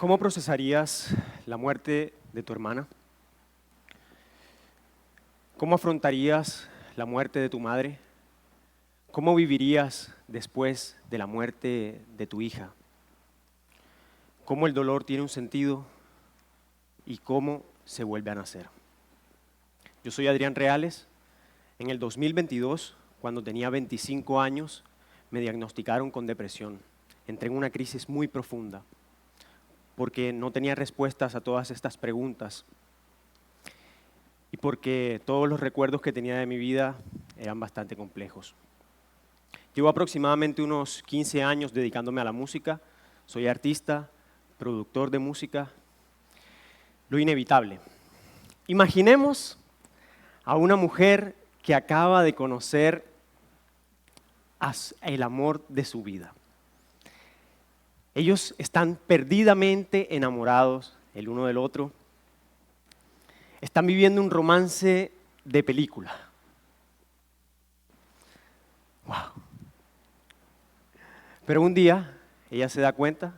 ¿Cómo procesarías la muerte de tu hermana? ¿Cómo afrontarías la muerte de tu madre? ¿Cómo vivirías después de la muerte de tu hija? ¿Cómo el dolor tiene un sentido y cómo se vuelve a nacer? Yo soy Adrián Reales. En el 2022, cuando tenía 25 años, me diagnosticaron con depresión. Entré en una crisis muy profunda porque no tenía respuestas a todas estas preguntas y porque todos los recuerdos que tenía de mi vida eran bastante complejos. Llevo aproximadamente unos 15 años dedicándome a la música. Soy artista, productor de música. Lo inevitable. Imaginemos a una mujer que acaba de conocer el amor de su vida. Ellos están perdidamente enamorados el uno del otro. Están viviendo un romance de película. ¡Wow! Pero un día ella se da cuenta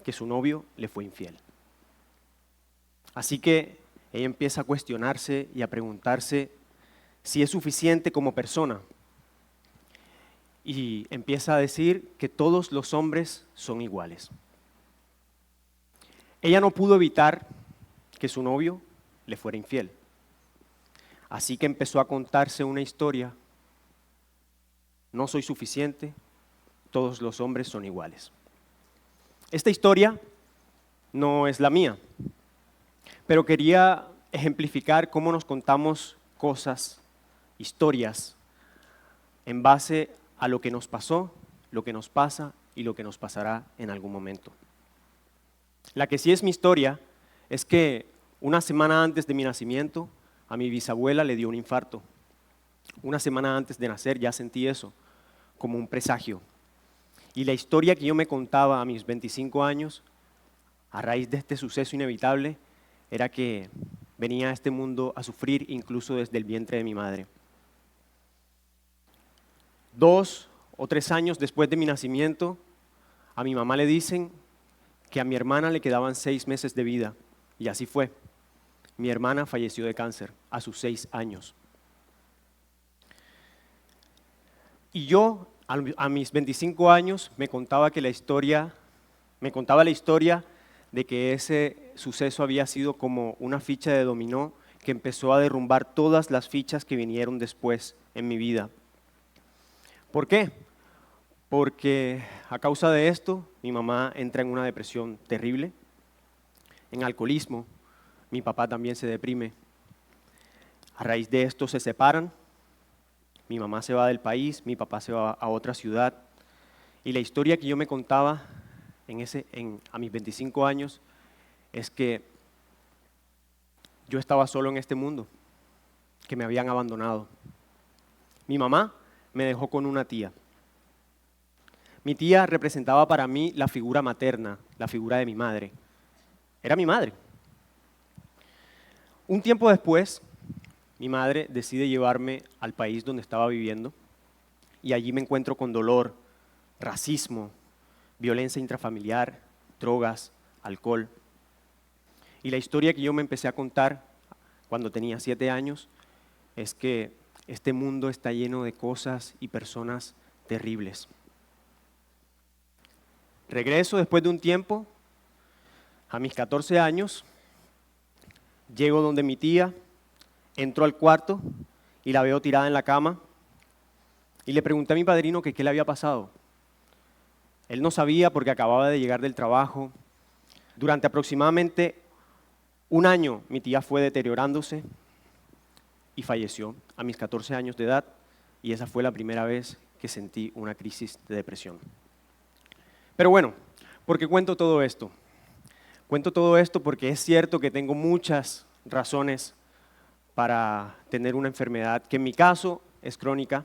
que su novio le fue infiel. Así que ella empieza a cuestionarse y a preguntarse si es suficiente como persona. Y empieza a decir que todos los hombres son iguales. Ella no pudo evitar que su novio le fuera infiel. Así que empezó a contarse una historia. No soy suficiente, todos los hombres son iguales. Esta historia no es la mía, pero quería ejemplificar cómo nos contamos cosas, historias, en base a lo que nos pasó, lo que nos pasa y lo que nos pasará en algún momento. La que sí es mi historia es que una semana antes de mi nacimiento, a mi bisabuela le dio un infarto. Una semana antes de nacer ya sentí eso, como un presagio. Y la historia que yo me contaba a mis 25 años, a raíz de este suceso inevitable, era que venía a este mundo a sufrir incluso desde el vientre de mi madre. 2 o 3 años después de mi nacimiento, a mi mamá le dicen que a mi hermana le quedaban 6 meses de vida, y así fue. Mi hermana falleció de cáncer a sus 6 años. Y yo, a mis 25 años, me contaba la historia de que ese suceso había sido como una ficha de dominó que empezó a derrumbar todas las fichas que vinieron después en mi vida. ¿Por qué? Porque a causa de esto, mi mamá entra en una depresión terrible, en alcoholismo, mi papá también se deprime. A raíz de esto se separan, mi mamá se va del país, mi papá se va a otra ciudad. Y la historia que yo me contaba a mis 25 años es que yo estaba solo en este mundo, que me habían abandonado. Mi mamá me dejó con una tía. Mi tía representaba para mí la figura materna, la figura de mi madre. Era mi madre. Un tiempo después, mi madre decide llevarme al país donde estaba viviendo y allí me encuentro con dolor, racismo, violencia intrafamiliar, drogas, alcohol. Y la historia que yo me empecé a contar cuando tenía 7 años es que este mundo está lleno de cosas y personas terribles. Regreso después de un tiempo, a mis 14 años, llego donde mi tía, entro al cuarto y la veo tirada en la cama y le pregunté a mi padrino que qué le había pasado. Él no sabía porque acababa de llegar del trabajo. Durante aproximadamente 1 año mi tía fue deteriorándose y falleció a mis 14 años de edad y esa fue la primera vez que sentí una crisis de depresión. Pero bueno, ¿por qué cuento todo esto? Cuento todo esto porque es cierto que tengo muchas razones para tener una enfermedad que en mi caso es crónica,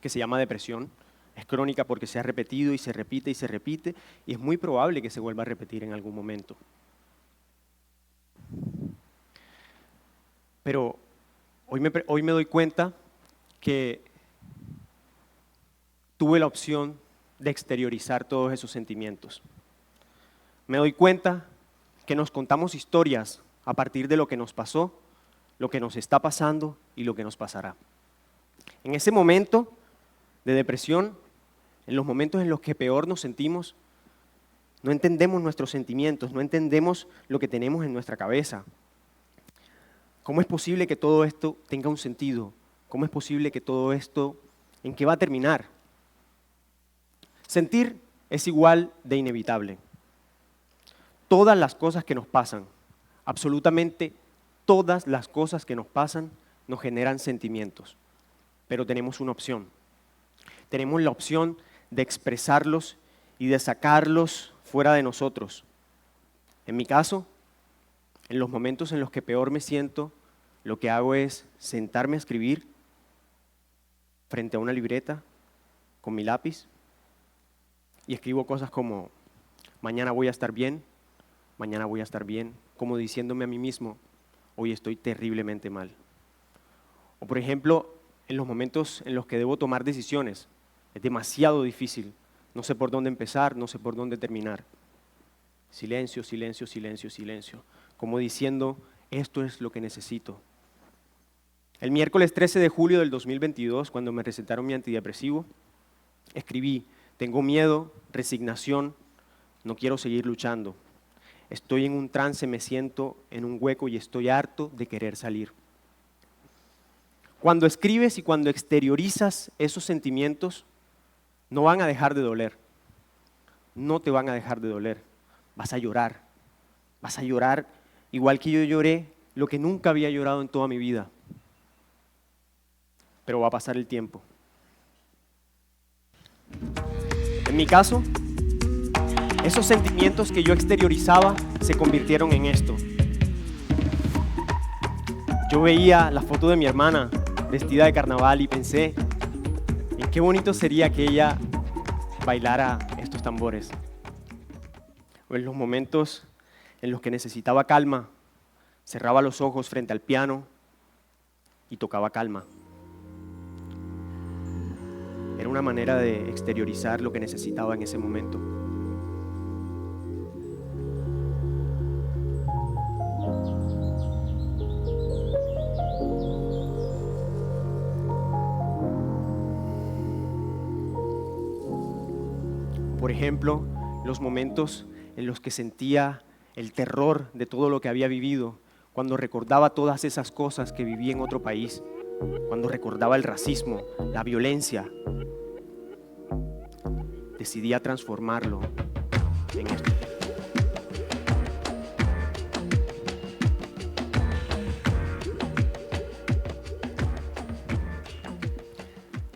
que se llama depresión. Es crónica porque se ha repetido y se repite y se repite y es muy probable que se vuelva a repetir en algún momento. Pero hoy me doy cuenta que tuve la opción de exteriorizar todos esos sentimientos. me doy cuenta que nos contamos historias a partir de lo que nos pasó, lo que nos está pasando y lo que nos pasará. En ese momento de depresión, en los momentos en los que peor nos sentimos, no entendemos nuestros sentimientos, no entendemos lo que tenemos en nuestra cabeza. ¿Cómo es posible que todo esto tenga un sentido? ¿Cómo es posible que todo esto, en qué va a terminar? Sentir es igual de inevitable. Todas las cosas que nos pasan, absolutamente todas las cosas que nos pasan, nos generan sentimientos. Pero tenemos una opción. Tenemos la opción de expresarlos y de sacarlos fuera de nosotros. En mi caso, en los momentos en los que peor me siento, lo que hago es sentarme a escribir frente a una libreta con mi lápiz y escribo cosas como, mañana voy a estar bien, mañana voy a estar bien, como diciéndome a mí mismo, hoy estoy terriblemente mal. O por ejemplo, en los momentos en los que debo tomar decisiones, es demasiado difícil, no sé por dónde empezar, no sé por dónde terminar. Silencio, silencio, silencio, silencio, como diciendo, esto es lo que necesito. El miércoles 13 de julio del 2022, cuando me recetaron mi antidepresivo, escribí, tengo miedo, resignación, no quiero seguir luchando. Estoy en un trance, me siento en un hueco y estoy harto de querer salir. Cuando escribes y cuando exteriorizas esos sentimientos, no van a dejar de doler. No te van a dejar de doler. Vas a llorar. Vas a llorar igual que yo lloré lo que nunca había llorado en toda mi vida. Pero va a pasar el tiempo. En mi caso, esos sentimientos que yo exteriorizaba se convirtieron en esto. Yo veía la foto de mi hermana vestida de carnaval y pensé en qué bonito sería que ella bailara estos tambores. O en los momentos en los que necesitaba calma, cerraba los ojos frente al piano y tocaba calma. Era una manera de exteriorizar lo que necesitaba en ese momento. Por ejemplo, los momentos en los que sentía el terror de todo lo que había vivido, cuando recordaba todas esas cosas que viví en otro país, cuando recordaba el racismo, la violencia, decidí a transformarlo en esto.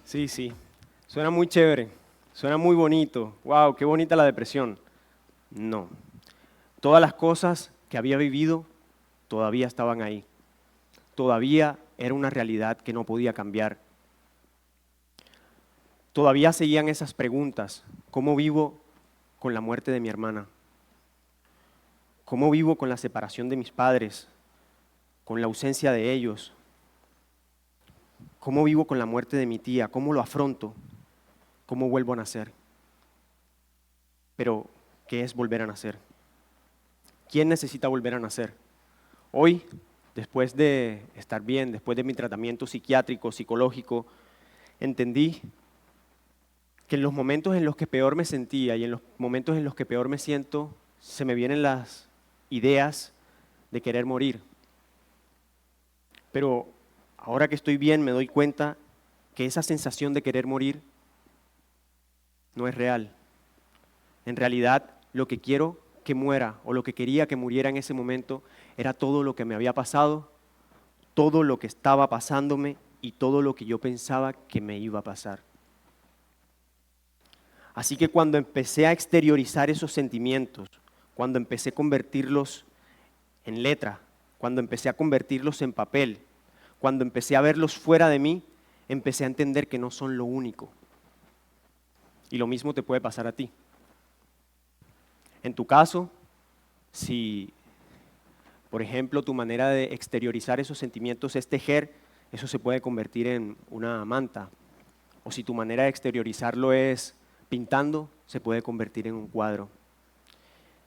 Sí, suena muy chévere, suena muy bonito. Wow, qué bonita la depresión. No, todas las cosas que había vivido todavía estaban ahí. Todavía era una realidad que no podía cambiar. Todavía seguían esas preguntas. ¿Cómo vivo con la muerte de mi hermana? ¿Cómo vivo con la separación de mis padres? ¿Con la ausencia de ellos? ¿Cómo vivo con la muerte de mi tía? ¿Cómo lo afronto? ¿Cómo vuelvo a nacer? Pero, ¿qué es volver a nacer? ¿Quién necesita volver a nacer? Hoy, después de estar bien, después de mi tratamiento psiquiátrico, psicológico, entendí que en los momentos en los que peor me sentía y en los momentos en los que peor me siento, se me vienen las ideas de querer morir. Pero ahora que estoy bien me doy cuenta que esa sensación de querer morir no es real. En realidad, lo que quiero que muera o lo que quería que muriera en ese momento era todo lo que me había pasado, todo lo que estaba pasándome y todo lo que yo pensaba que me iba a pasar. Así que cuando empecé a exteriorizar esos sentimientos, cuando empecé a convertirlos en letra, cuando empecé a convertirlos en papel, cuando empecé a verlos fuera de mí, empecé a entender que no son lo único. Y lo mismo te puede pasar a ti. En tu caso, si, por ejemplo, tu manera de exteriorizar esos sentimientos es tejer, eso se puede convertir en una manta. O si tu manera de exteriorizarlo es pintando, se puede convertir en un cuadro.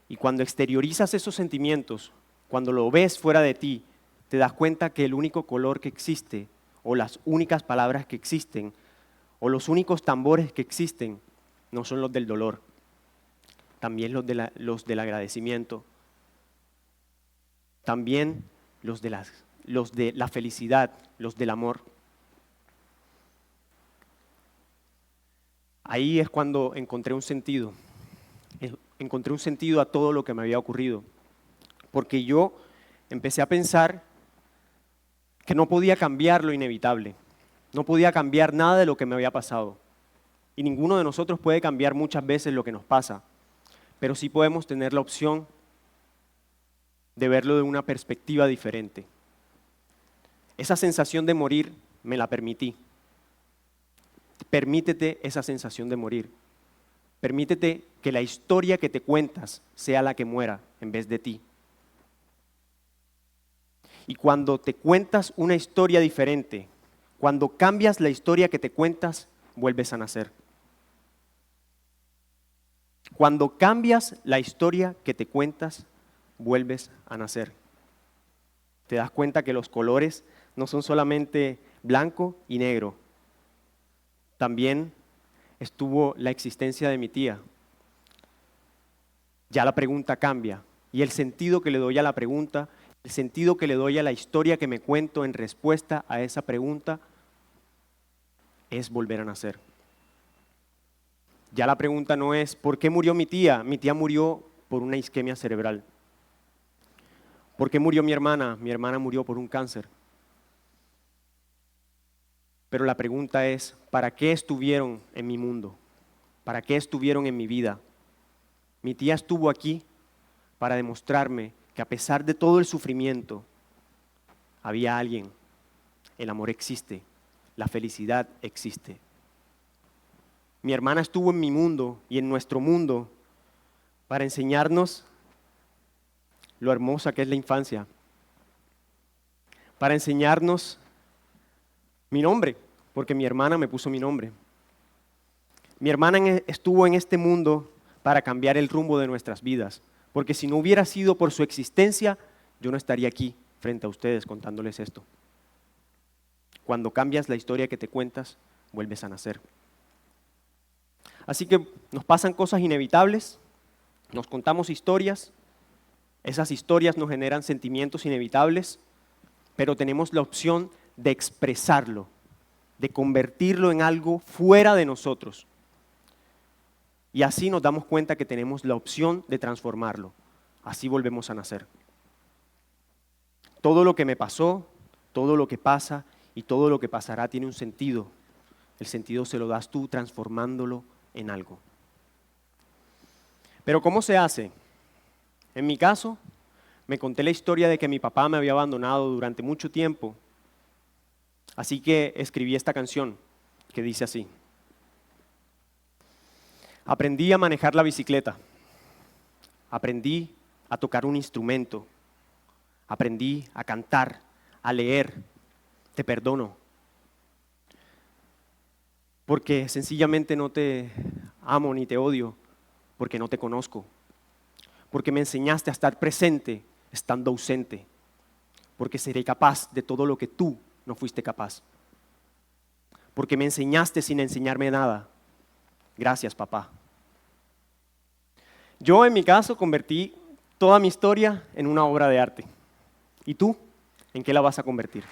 Y cuando exteriorizas esos sentimientos, cuando lo ves fuera de ti, te das cuenta que el único color que existe, o las únicas palabras que existen, o los únicos tambores que existen, no son los del dolor, también los del agradecimiento, también los de la felicidad, los del amor. Ahí es cuando encontré un sentido a todo lo que me había ocurrido, porque yo empecé a pensar que no podía cambiar lo inevitable, no podía cambiar nada de lo que me había pasado. Y ninguno de nosotros puede cambiar muchas veces lo que nos pasa, pero sí podemos tener la opción de verlo de una perspectiva diferente. Esa sensación de morir me la permití. Permítete esa sensación de morir. Permítete que la historia que te cuentas sea la que muera en vez de ti. Y cuando te cuentas una historia diferente, cuando cambias la historia que te cuentas, vuelves a nacer. Cuando cambias la historia que te cuentas, vuelves a nacer. Te das cuenta que los colores no son solamente blanco y negro. También estuvo la existencia de mi tía. Ya la pregunta cambia y el sentido que le doy a la pregunta, el sentido que le doy a la historia que me cuento en respuesta a esa pregunta es volver a nacer. Ya la pregunta no es ¿por qué murió mi tía? Mi tía murió por una isquemia cerebral. ¿Por qué murió mi hermana? Mi hermana murió por un cáncer. Pero la pregunta es, ¿para qué estuvieron en mi mundo? ¿Para qué estuvieron en mi vida? Mi tía estuvo aquí para demostrarme que a pesar de todo el sufrimiento, había alguien. El amor existe, la felicidad existe. Mi hermana estuvo en mi mundo y en nuestro mundo para enseñarnos lo hermosa que es la infancia, para enseñarnos mi nombre, porque mi hermana me puso mi nombre. Mi hermana estuvo en este mundo para cambiar el rumbo de nuestras vidas, porque si no hubiera sido por su existencia, yo no estaría aquí frente a ustedes contándoles esto. Cuando cambias la historia que te cuentas, vuelves a nacer. Así que nos pasan cosas inevitables, nos contamos historias, esas historias nos generan sentimientos inevitables, pero tenemos la opción de expresarlo, de convertirlo en algo fuera de nosotros. Y así nos damos cuenta que tenemos la opción de transformarlo. Así volvemos a nacer. Todo lo que me pasó, todo lo que pasa y todo lo que pasará tiene un sentido. El sentido se lo das tú transformándolo en algo. Pero ¿cómo se hace? En mi caso, me conté la historia de que mi papá me había abandonado durante mucho tiempo. Así que escribí esta canción que dice así. Aprendí a manejar la bicicleta. Aprendí a tocar un instrumento. Aprendí a cantar, a leer. Te perdono. Porque sencillamente no te amo ni te odio, porque no te conozco. Porque me enseñaste a estar presente estando ausente. Porque seré capaz de todo lo que tú no fuiste capaz. Porque me enseñaste sin enseñarme nada. Gracias, papá. Yo, en mi caso, convertí toda mi historia en una obra de arte. ¿Y tú? ¿En qué la vas a convertir?